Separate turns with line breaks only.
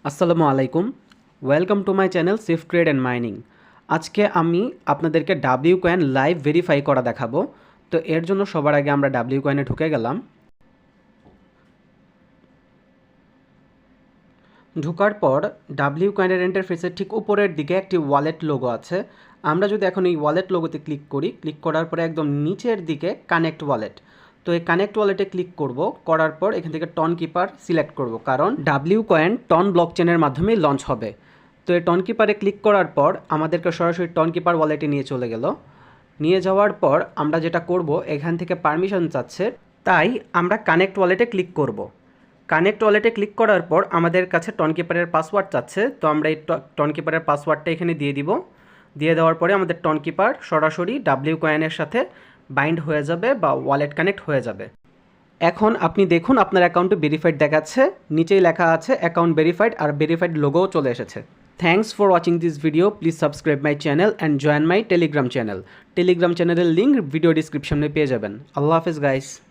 আসসালামু আলাইকুম। Welcome to my channel safe trade and mining. আজকে আমি আপনাদেরকে ডাব্লিউ কয়েন লাইভ ভেরিফাই করা দেখাবো। তো এর জন্য সবার আগে আমরা ডাব্লিউ কয়েনে ঢুকে গেলাম। ঢোকার পর ডাব্লিউ কয়েনের ইন্টারফেসের ঠিক উপরের দিকে একটি ওয়ালেট লোগো আছে। আমরা যদি এখন এই ওয়ালেট লোগোতে ক্লিক করি, ক্লিক করার পরে একদম নিচের দিকে কানেক্ট ওয়ালেট। তো এই কানেক্ট ওয়ালেটে ক্লিক করব, করার পর এখান থেকে টন কিপার সিলেক্ট করব, কারণ ডাব্লিউ কয়েন টন ব্লকচেনের মাধ্যমে লঞ্চ হবে। তো এই টন কিপারে ক্লিক করার পর আমাদেরকে সরাসরি টন কিপার ওয়ালেটে নিয়ে চলে গেল। নিয়ে যাওয়ার পর আমরা যেটা করব, এখান থেকে পারমিশন চাচ্ছে, তাই আমরা কানেক্ট ওয়ালেটে ক্লিক করব। কানেক্ট ওয়ালেটে ক্লিক করার পর আমাদের কাছে টন কিপারের পাসওয়ার্ড চাচ্ছে, তো আমরা এই টন কিপারের পাসওয়ার্ডটা এখানে দিয়ে দিব। দিয়ে দেওয়ার পরে আমাদের টন কিপার সরাসরি ডাব্লিউ কয়েনের সাথে বাইন্ড হয়ে যাবে বা ওয়ালেট কানেক্ট হয়ে যাবে। এখন আপনি দেখুন আপনার অ্যাকাউন্টে ভেরিফাইড দেখাচ্ছে, নিচেই লেখা আছে অ্যাকাউন্ট ভেরিফাইড, আর ভেরিফাইড লোগোও চলে এসেছে। Thanks for watching this video. Please subscribe my channel and join my Telegram channel. Telegram চ্যানেলের লিঙ্ক ভিডিও ডিসক্রিপশনে পেয়ে যাবেন। আল্লাহ হাফেজ গাইস।